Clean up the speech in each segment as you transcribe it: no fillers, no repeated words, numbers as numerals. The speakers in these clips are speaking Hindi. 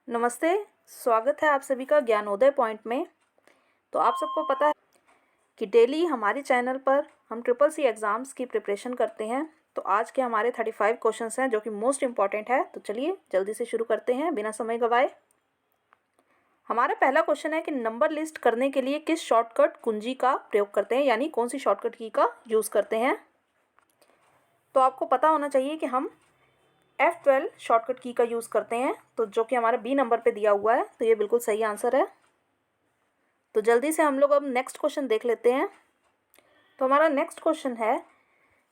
नमस्ते, स्वागत है आप सभी का ज्ञानोदय पॉइंट में। तो आप सबको पता है कि डेली हमारे चैनल पर हम ट्रिपल सी एग्ज़ाम्स की प्रिपरेशन करते हैं। तो आज के हमारे 35 क्वेश्चंस हैं जो कि मोस्ट इम्पॉर्टेंट है। तो चलिए जल्दी से शुरू करते हैं बिना समय गंवाए। हमारा पहला क्वेश्चन है कि नंबर लिस्ट करने के लिए किस शॉर्टकट कुंजी का प्रयोग करते हैं, यानी कौन सी शॉर्टकट की का यूज़ करते हैं। तो आपको पता होना चाहिए कि हम F12 शॉर्टकट की का यूज़ करते हैं, तो जो कि हमारा बी नंबर पे दिया हुआ है। तो ये बिल्कुल सही आंसर है। तो जल्दी से हम लोग अब नेक्स्ट क्वेश्चन देख लेते हैं। तो हमारा नेक्स्ट क्वेश्चन है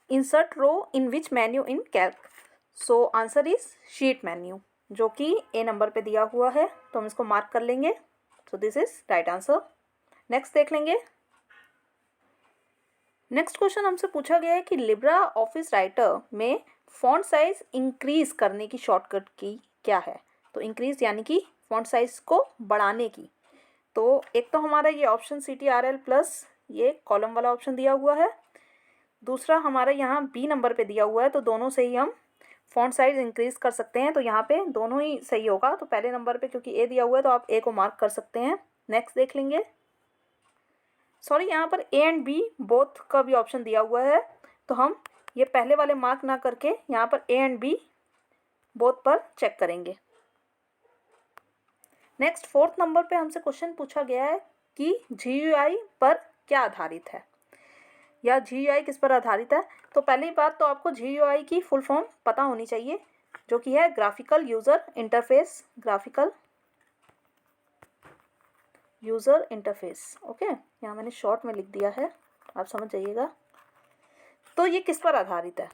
insert row in which menu in Calc. So answer is sheet menu, जो कि ए नंबर पे दिया हुआ है। तो हम इसको मार्क कर लेंगे। So this is right answer. Next देख लेंगे। नेक्स्ट क्वेश्चन हमसे पूछा गया है कि लिब्रा ऑफिस राइटर में फॉन्ट साइज इंक्रीज करने की शॉर्टकट की क्या है। तो इंक्रीज यानी कि फॉन्ट साइज को बढ़ाने की। तो एक तो हमारा ये ऑप्शन CTRL प्लस ये कॉलम वाला ऑप्शन दिया हुआ है। दूसरा हमारा यहाँ बी नंबर पे दिया हुआ है। तो दोनों से ही हम फॉन्ट साइज इंक्रीज कर सकते हैं। तो यहाँ पे दोनों ही सही होगा। तो पहले नंबर पे क्योंकि ए दिया हुआ है तो आप ए को मार्क कर सकते हैं। नेक्स्ट देख लेंगे। सॉरी, यहाँ पर ए एंड बी बोथ का भी ऑप्शन दिया हुआ है। तो हम ये पहले वाले मार्क ना करके यहाँ पर ए एंड बी बोथ पर चेक करेंगे। नेक्स्ट फोर्थ नंबर पे हमसे क्वेश्चन पूछा गया है कि GUI पर क्या आधारित है, या GUI किस पर आधारित है। तो पहली बात तो आपको GUI की फुल फॉर्म पता होनी चाहिए, जो कि है graphical user interface. Graphical user interface, okay. यहाँ मैंने शॉर्ट में लिख दिया है, आप समझ जाइएगा। तो ये किस पर आधारित है।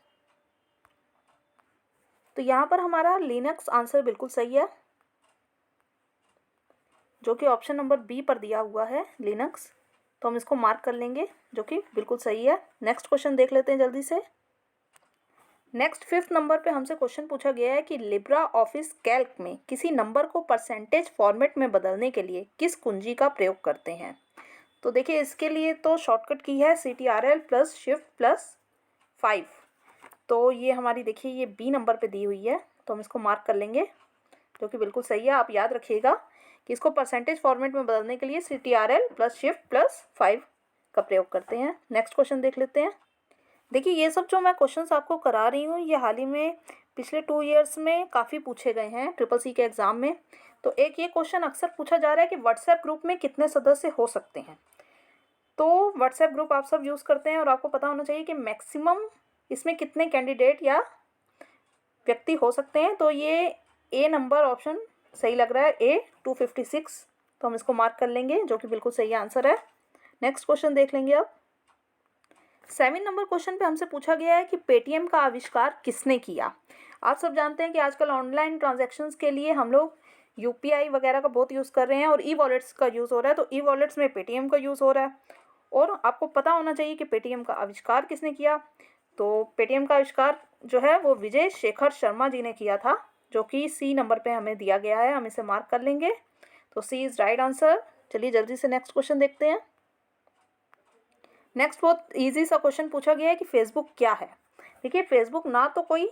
तो यहाँ पर हमारा लिनक्स आंसर बिल्कुल सही है, जो कि ऑप्शन नंबर बी पर दिया हुआ है, लिनक्स। तो हम इसको मार्क कर लेंगे, जो कि बिल्कुल सही है। नेक्स्ट क्वेश्चन देख लेते हैं जल्दी से। नेक्स्ट फिफ्थ नंबर पे हमसे क्वेश्चन पूछा गया है कि लिब्रा ऑफिस कैल्क में किसी नंबर को परसेंटेज फॉर्मेट में बदलने के लिए किस कुंजी का प्रयोग करते हैं। तो देखिए इसके लिए तो शॉर्टकट की है CTRL प्लस शिफ्ट प्लस 5। तो ये हमारी देखिए ये बी नंबर पे दी हुई है। तो हम इसको मार्क कर लेंगे, जो कि बिल्कुल सही है। आप याद रखिएगा कि इसको परसेंटेज फॉर्मेट में बदलने के लिए CTRL प्लस शिफ्ट प्लस 5 का प्रयोग करते हैं। नेक्स्ट क्वेश्चन देख लेते हैं। देखिए ये सब जो मैं क्वेश्चंस आपको करा रही हूँ ये हाल ही में पिछले 2 ईयर्स में काफ़ी पूछे गए हैं ट्रिपल सी के एग्ज़ाम में। तो एक ये क्वेश्चन अक्सर पूछा जा रहा है कि व्हाट्सएप ग्रुप में कितने सदस्य हो सकते हैं। तो व्हाट्सएप ग्रुप आप सब यूज़ करते हैं और आपको पता होना चाहिए कि मैक्सिमम इसमें कितने कैंडिडेट या व्यक्ति हो सकते हैं। तो ये ए नंबर ऑप्शन सही लग रहा है, ए 256। तो हम इसको मार्क कर लेंगे, जो कि बिल्कुल सही आंसर है। नेक्स्ट क्वेश्चन देख लेंगे अब। 7 नंबर क्वेश्चन पे हमसे पूछा गया है कि पेटीएम का आविष्कार किसने किया। आप सब जानते हैं कि आजकल ऑनलाइन ट्रांजैक्शंस के लिए हम लोग UPI वगैरह का बहुत यूज़ कर रहे हैं और ई-वॉलेट्स का यूज़ हो रहा है। तो ई-वॉलेट्स में पेटीएम का यूज़ हो रहा है और आपको पता होना चाहिए कि पेटीएम का आविष्कार किसने किया। तो पेटीएम का आविष्कार जो है वो विजय शेखर शर्मा जी ने किया था, जो कि सी नंबर पे हमें दिया गया है। हम इसे मार्क कर लेंगे। तो सी इज़ राइट आंसर। चलिए जल्दी से नेक्स्ट क्वेश्चन देखते हैं। नेक्स्ट बहुत इजी सा क्वेश्चन पूछा गया है कि फेसबुक क्या है। देखिए फेसबुक ना तो कोई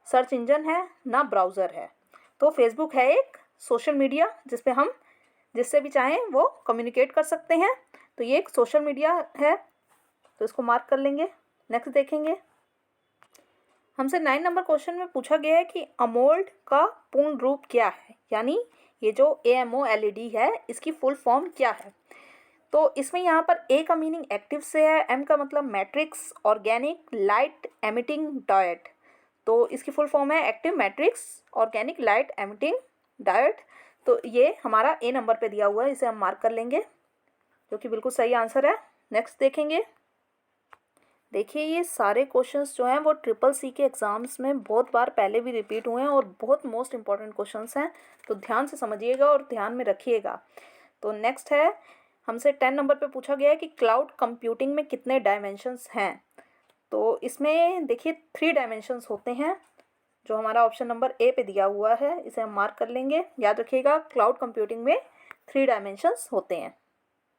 सर्च इंजन है ना ब्राउज़र है। तो फेसबुक है एक सोशल मीडिया जिस पे हम जिससे भी चाहें वो कम्युनिकेट कर सकते हैं। तो ये एक सोशल मीडिया है, तो इसको मार्क कर लेंगे। नेक्स्ट देखेंगे। हमसे 9 नंबर क्वेश्चन में पूछा गया है कि अमोल्ड का पूर्ण रूप क्या है, यानी ये जो AMOLED है इसकी फुल फॉर्म क्या है। तो इसमें यहाँ पर ए का मीनिंग एक्टिव से है, एम का मतलब matrix organic light emitting diode. तो इसकी फुल फॉर्म है active matrix organic light emitting diode. तो ये हमारा ए नंबर पे दिया हुआ है, इसे हम मार्क कर लेंगे, जो कि बिल्कुल सही आंसर है। नेक्स्ट देखेंगे। देखिए ये सारे क्वेश्चंस जो हैं वो ट्रिपल सी के एग्ज़ाम्स में बहुत बार पहले भी रिपीट हुए हैं और बहुत मोस्ट इंपॉर्टेंट क्वेश्चंस हैं। तो ध्यान से समझिएगा और ध्यान में रखिएगा। तो नेक्स्ट है हमसे 10 नंबर पे पूछा गया है कि क्लाउड कंप्यूटिंग में कितने डायमेंशंस हैं। तो इसमें देखिए 3 डायमेंशंस होते हैं, जो हमारा ऑप्शन नंबर ए पे दिया हुआ है। इसे हम मार्क कर लेंगे। याद रखिएगा क्लाउड कंप्यूटिंग में 3 डायमेंशंस होते हैं।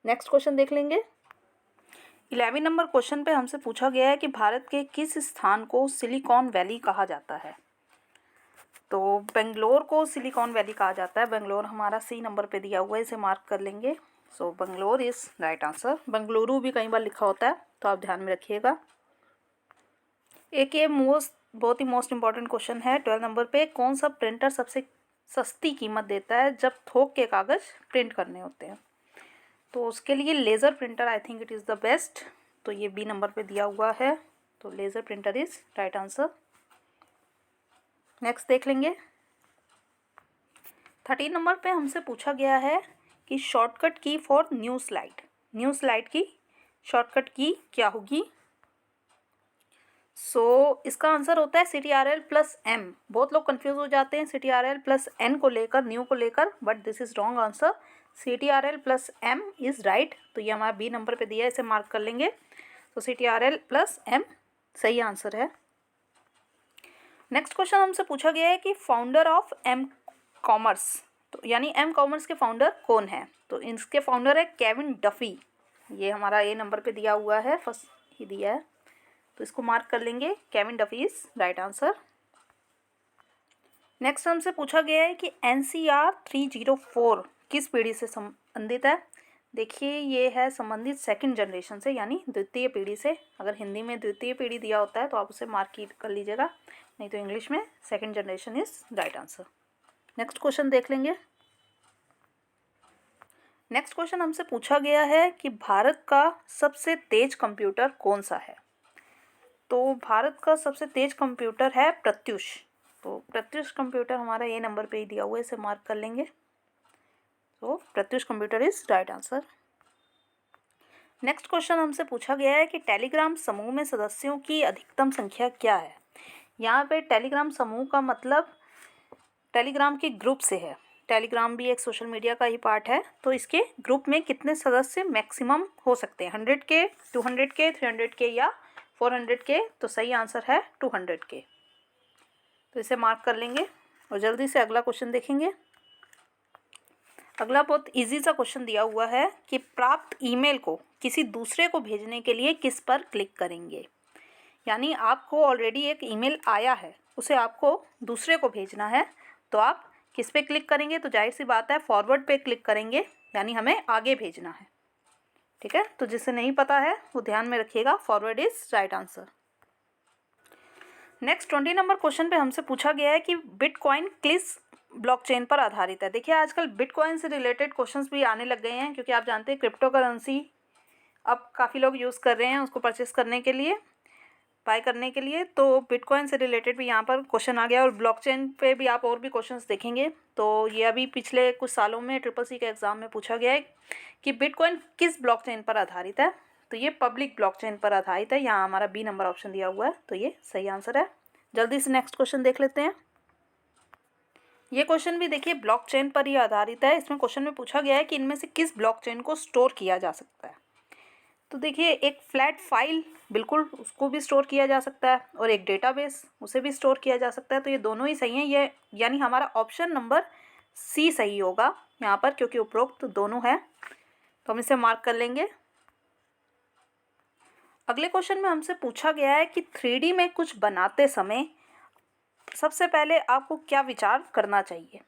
नेक्स्ट क्वेश्चन देख लेंगे। 11 नंबर क्वेश्चन पे हमसे पूछा गया है कि भारत के किस स्थान को सिलिकॉन वैली कहा जाता है। तो बेंगलोर को सिलिकॉन वैली कहा जाता है। बेंगलोर हमारा सी नंबर पे दिया हुआ है, इसे मार्क कर लेंगे। So Bangalore is right answer. Bengaluru भी कई बार लिखा होता है, तो आप ध्यान में रखिएगा। एक ये बहुत ही मोस्ट इंपॉर्टेंट क्वेश्चन है 12 नंबर पे, कौन सा प्रिंटर सबसे सस्ती कीमत देता है जब थोक के कागज़ प्रिंट करने होते हैं? तो उसके लिए laser printer I think it is the best. तो ये बी नंबर पे दिया हुआ है, तो laser printer is right answer. Next देख लेंगे। 13 नंबर पे हमसे पूछा गया है कि शॉर्टकट की फॉर न्यू स्लाइड की शॉर्टकट की क्या होगी? इसका आंसर होता है CTRL+M। बहुत लोग कंफ्यूज हो जाते हैं CTRL+N को लेकर, न्यू को लेकर, but this is wrong answer. CTRL+M is right. तो ये हमारा बी नंबर पे दिया है, इसे मार्क कर लेंगे। तो CTRL+M सही आंसर है। नेक्स्ट क्वेश्चन हमसे पूछा गया है कि फाउंडर ऑफ एम कॉमर्स, तो यानी एम कॉमर्स के फाउंडर कौन है? तो इसके फाउंडर है केविन डफी। ये हमारा ए नंबर पे दिया हुआ है, फर्स्ट ही दिया है, तो इसको मार्क कर लेंगे। Kevin Duffy is right answer. Next हमसे पूछा गया है कि NCR 304 किस पीढ़ी से संबंधित है? देखिए ये है संबंधित सेकंड जनरेशन से, यानी द्वितीय पीढ़ी से। अगर हिंदी में द्वितीय पीढ़ी दिया होता है तो आप उसे मार्क कर लीजिएगा, नहीं तो इंग्लिश में second generation is right answer. Next question देख लेंगे। नेक्स्ट क्वेश्चन हमसे पूछा गया है कि भारत का सबसे तेज कंप्यूटर कौन सा है? तो भारत का सबसे तेज कंप्यूटर है प्रत्युष। तो प्रत्युष कंप्यूटर हमारा ए नंबर पे ही दिया हुआ है, इसे मार्क कर लेंगे। तो Pratyush computer is right answer. Next question हमसे पूछा गया है कि टेलीग्राम समूह में सदस्यों की अधिकतम संख्या क्या है? यहाँ पे टेलीग्राम समूह का मतलब टेलीग्राम के ग्रुप से है। टेलीग्राम भी एक सोशल मीडिया का ही पार्ट है, तो इसके ग्रुप में कितने सदस्य मैक्सिमम हो सकते हैं? 100 के, 200 के, 300 के या 400 के? तो सही आंसर है 200 के। तो इसे मार्क कर लेंगे और जल्दी से अगला क्वेश्चन देखेंगे। अगला बहुत इजी सा क्वेश्चन दिया हुआ है कि प्राप्त ईमेल को किसी दूसरे को भेजने के लिए किस पर क्लिक करेंगे? यानी आपको ऑलरेडी एक ईमेल आया है, उसे आपको दूसरे को भेजना है, तो आप किस पे क्लिक करेंगे? तो जाहिर सी बात है फॉरवर्ड पे क्लिक करेंगे, यानी हमें आगे भेजना है। ठीक है, तो जिसे नहीं पता है वो ध्यान में रखिएगा, forward is right answer. Next 20 number question पे हमसे पूछा गया है कि बिटकॉइन किस ब्लॉकचेन पर आधारित है? देखिए आजकल बिटकॉइन से रिलेटेड क्वेश्चंस भी आने लग गए हैं, क्योंकि आप जानते हैं क्रिप्टो करेंसी अब काफ़ी लोग यूज़ कर रहे हैं उसको परचेस करने के लिए, बाय करने के लिए। तो बिटकॉइन से रिलेटेड भी यहाँ पर क्वेश्चन आ गया, और ब्लॉकचेन पे भी आप और भी क्वेश्चंस देखेंगे। तो ये अभी पिछले कुछ सालों में CCC के एग्ज़ाम में पूछा गया है कि बिटकॉइन किस ब्लॉकचेन पर आधारित है? तो ये पब्लिक ब्लॉकचेन पर आधारित है। यहाँ हमारा बी नंबर ऑप्शन दिया हुआ है, तो ये सही आंसर है। जल्दी से नेक्स्ट क्वेश्चन देख लेते हैं। ये क्वेश्चन भी देखिए ब्लॉकचेन पर ही आधारित है। इसमें क्वेश्चन में पूछा गया है कि इनमें से किस ब्लॉकचेन को स्टोर किया जा सकता है? तो देखिए एक फ्लैट फाइल, बिल्कुल उसको भी स्टोर किया जा सकता है, और एक डेटाबेस, उसे भी स्टोर किया जा सकता है। तो ये दोनों ही सही हैं, ये यानी हमारा ऑप्शन नंबर सी सही होगा यहाँ पर, क्योंकि उपरोक्त दोनों है, तो हम इसे मार्क कर लेंगे। अगले क्वेश्चन में हमसे पूछा गया है कि 3D में कुछ बनाते समय सबसे पहले आपको क्या विचार करना चाहिए?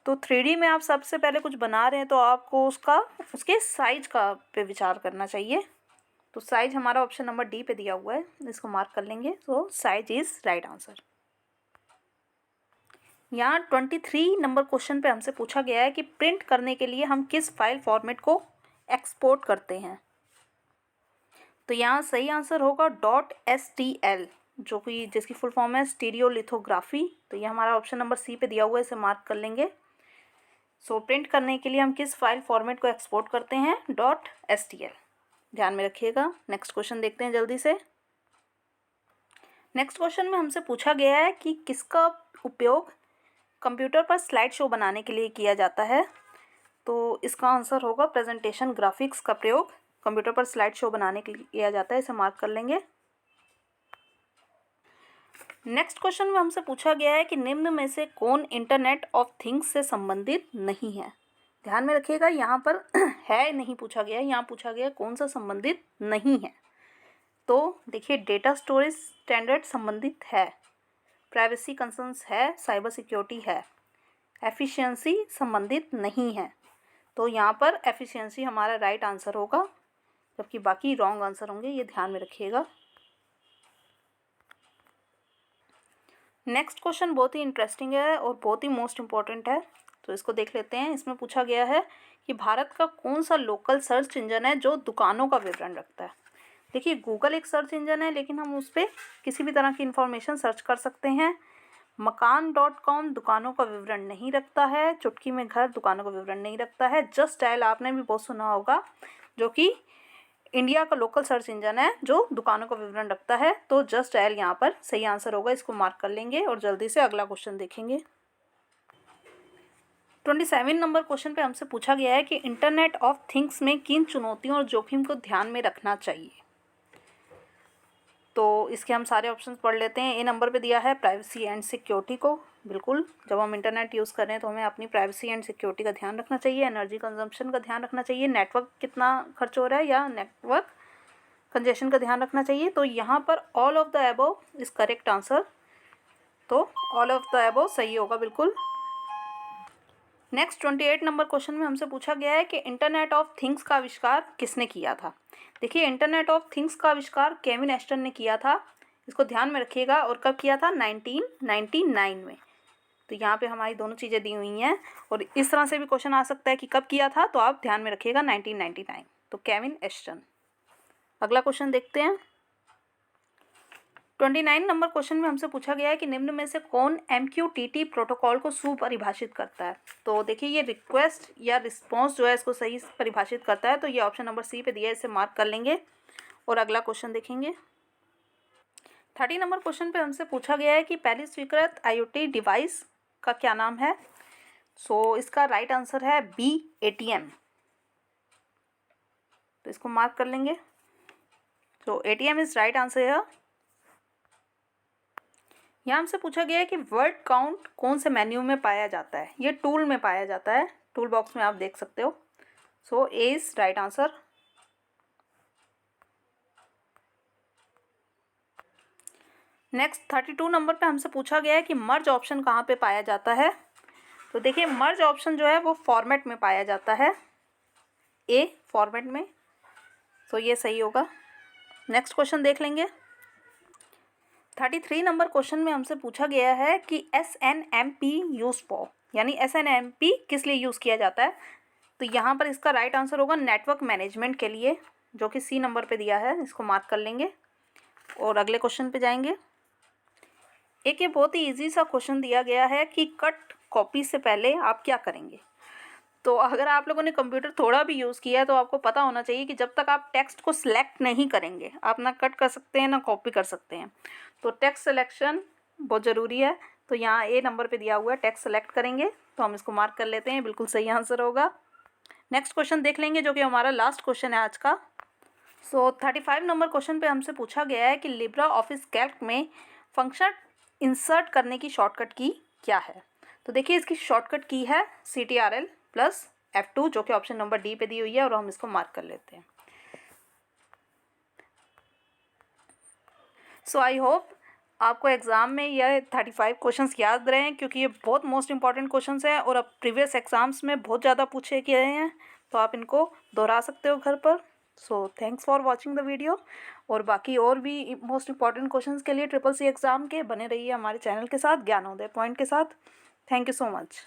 तो 3D में आप सबसे पहले कुछ बना रहे हैं तो आपको उसके साइज का पे विचार करना चाहिए। तो साइज हमारा ऑप्शन नंबर डी पे दिया हुआ है, इसको मार्क कर लेंगे। तो साइज इज राइट आंसर। यहाँ 23 नंबर क्वेश्चन पे हमसे पूछा गया है कि प्रिंट करने के लिए हम किस फाइल फॉर्मेट को एक्सपोर्ट करते हैं? तो यहाँ सही आंसर होगा .stl, जो कि जिसकी फुल फॉर्म है स्टीरियोलिथोग्राफी। तो ये हमारा ऑप्शन नंबर सी पे दिया हुआ है, इसे मार्क कर लेंगे। प्रिंट करने के लिए हम किस फाइल फॉर्मेट को एक्सपोर्ट करते हैं? .stl, ध्यान में रखिएगा। नेक्स्ट क्वेश्चन देखते हैं जल्दी से। नेक्स्ट क्वेश्चन में हमसे पूछा गया है कि किसका उपयोग कंप्यूटर पर स्लाइड शो बनाने के लिए किया जाता है? तो इसका आंसर होगा प्रेजेंटेशन ग्राफिक्स का प्रयोग कंप्यूटर पर स्लाइड शो बनाने के लिए किया जाता है, इसे मार्क कर लेंगे। नेक्स्ट क्वेश्चन में हमसे पूछा गया है कि निम्न में से कौन इंटरनेट ऑफ थिंग्स से संबंधित नहीं है? ध्यान में रखिएगा, यहाँ पर है नहीं पूछा गया है, यहाँ पूछा गया कौन सा संबंधित नहीं है। तो देखिए डेटा स्टोरेज स्टैंडर्ड संबंधित है, प्राइवेसी कंसर्न्स है, साइबर सिक्योरिटी है, एफिशिएंसी संबंधित नहीं है। तो यहाँ पर एफिशिएंसी हमारा राइट आंसर होगा, जबकि बाकी रॉन्ग आंसर होंगे, ये ध्यान में रखिएगा। नेक्स्ट क्वेश्चन बहुत ही इंटरेस्टिंग है और बहुत ही मोस्ट इम्पॉर्टेंट है, तो इसको देख लेते हैं। इसमें पूछा गया है कि भारत का कौन सा लोकल सर्च इंजन है जो दुकानों का विवरण रखता है। देखिए, गूगल एक सर्च इंजन है, लेकिन हम उस पर किसी भी तरह की इंफॉर्मेशन सर्च कर सकते हैं। मकान.com दुकानों का विवरण नहीं रखता है। चुटकी में घर दुकानों का विवरण नहीं रखता है। जस्ट डायल आपने भी बहुत सुना होगा, जो कि इंडिया का लोकल सर्च इंजन है जो दुकानों का विवरण रखता है। तो जस्ट डायल यहाँ पर सही आंसर होगा, इसको मार्क कर लेंगे और जल्दी से अगला क्वेश्चन देखेंगे। 27 नंबर क्वेश्चन पे हमसे पूछा गया है कि इंटरनेट ऑफ थिंग्स में किन चुनौतियों और जोखिम को ध्यान में रखना चाहिए। तो इसके हम सारे ऑप्शन पढ़ लेते हैं। ए नंबर पे दिया है प्राइवेसी एंड सिक्योरिटी को। बिल्कुल, जब हम इंटरनेट यूज़ कर रहे हैं तो हमें अपनी प्राइवेसी एंड सिक्योरिटी का ध्यान रखना चाहिए, एनर्जी कंजम्पशन का ध्यान रखना चाहिए, नेटवर्क कितना खर्च हो रहा है या नेटवर्क कंजेशन का ध्यान रखना चाहिए। तो यहाँ पर all of the above is correct answer. तो ऑल ऑफ द अबव सही होगा बिल्कुल। नेक्स्ट 28 नंबर क्वेश्चन में हमसे पूछा गया है कि इंटरनेट ऑफ थिंग्स का आविष्कार किसने किया था। देखिए, इंटरनेट ऑफ थिंग्स का आविष्कार केविन एस्टन ने किया था। इसको ध्यान में रखिएगा। और कब किया था? 1999 में। तो यहाँ पे हमारी दोनों चीज़ें दी हुई हैं और इस तरह से भी क्वेश्चन आ सकता है कि कब किया था, तो आप ध्यान में रखिएगा 1999। तो केविन एस्टन। अगला क्वेश्चन देखते हैं। 29 नंबर क्वेश्चन में हमसे पूछा गया है कि निम्न में से कौन MQTT प्रोटोकॉल को सुपरिभाषित करता है। तो देखिए, ये रिक्वेस्ट या रिस्पॉन्स जो है इसको सही परिभाषित करता है। तो ये ऑप्शन नंबर सी पे दिया है, इसे मार्क कर लेंगे और अगला क्वेश्चन देखेंगे। 30 नंबर क्वेश्चन पे हमसे पूछा गया है कि पहली स्वीकृत IoT डिवाइस का क्या नाम है। सो इसका राइट आंसर है बी, ATM। तो इसको मार्क कर लेंगे। तो ATM इज राइट आंसर है। यहाँ हमसे पूछा गया है कि वर्ड काउंट कौन से मेन्यू में पाया जाता है। ये टूल में पाया जाता है, टूल बॉक्स में आप देख सकते हो। So a is right answer. Next 32 number पे हमसे पूछा गया है कि मर्ज ऑप्शन कहाँ पे पाया जाता है। तो देखिए, मर्ज ऑप्शन जो है वो फॉर्मेट में पाया जाता है, ए फॉर्मेट में। तो ये सही होगा। नेक्स्ट क्वेश्चन देख लेंगे। 33 नंबर क्वेश्चन में हमसे पूछा गया है कि SNMP यूज फॉर, यानी SNMP किस लिए यूज़ किया जाता है। तो यहाँ पर इसका राइट आंसर होगा नेटवर्क मैनेजमेंट के लिए, जो कि सी नंबर पे दिया है। इसको मार्क कर लेंगे और अगले क्वेश्चन पे जाएंगे। एक ये बहुत ही इजी सा क्वेश्चन दिया गया है कि कट कॉपी से पहले आप क्या करेंगे। तो अगर आप लोगों ने कंप्यूटर थोड़ा भी यूज़ किया है तो आपको पता होना चाहिए कि जब तक आप टेक्स्ट को सिलेक्ट नहीं करेंगे, आप ना कट कर सकते हैं ना कॉपी कर सकते हैं। तो टेक्स्ट सिलेक्शन बहुत ज़रूरी है। तो यहाँ ए नंबर पे दिया हुआ है, टेक्स्ट सेलेक्ट करेंगे। तो हम इसको मार्क कर लेते हैं, बिल्कुल सही आंसर होगा। नेक्स्ट क्वेश्चन देख लेंगे, जो कि हमारा लास्ट क्वेश्चन है आज का। सो 35 नंबर क्वेश्चन पे हमसे पूछा गया है कि लिब्रा ऑफिस कैल्क में फंक्शन इंसर्ट करने की शॉर्टकट की क्या है। तो देखिए, इसकी शॉर्टकट की है CTRL+F2, जो कि ऑप्शन नंबर डी पे दी हुई है और हम इसको मार्क कर लेते हैं। सो आई होप आपको एग्ज़ाम में यह 35 क्वेश्चंस याद रहे हैं, क्योंकि ये बहुत मोस्ट इंपॉर्टेंट क्वेश्चंस हैं और अब प्रीवियस एग्ज़ाम्स में बहुत ज़्यादा पूछे गए हैं। तो आप इनको दोहरा सकते हो घर पर। So thanks for watching the video. और बाकी और भी मोस्ट इंपॉर्टेंट क्वेश्चंस के लिए CCC एग्ज़ाम के बने रहिए हमारे चैनल के साथ, ज्ञानोदय पॉइंट के साथ। Thank you so much.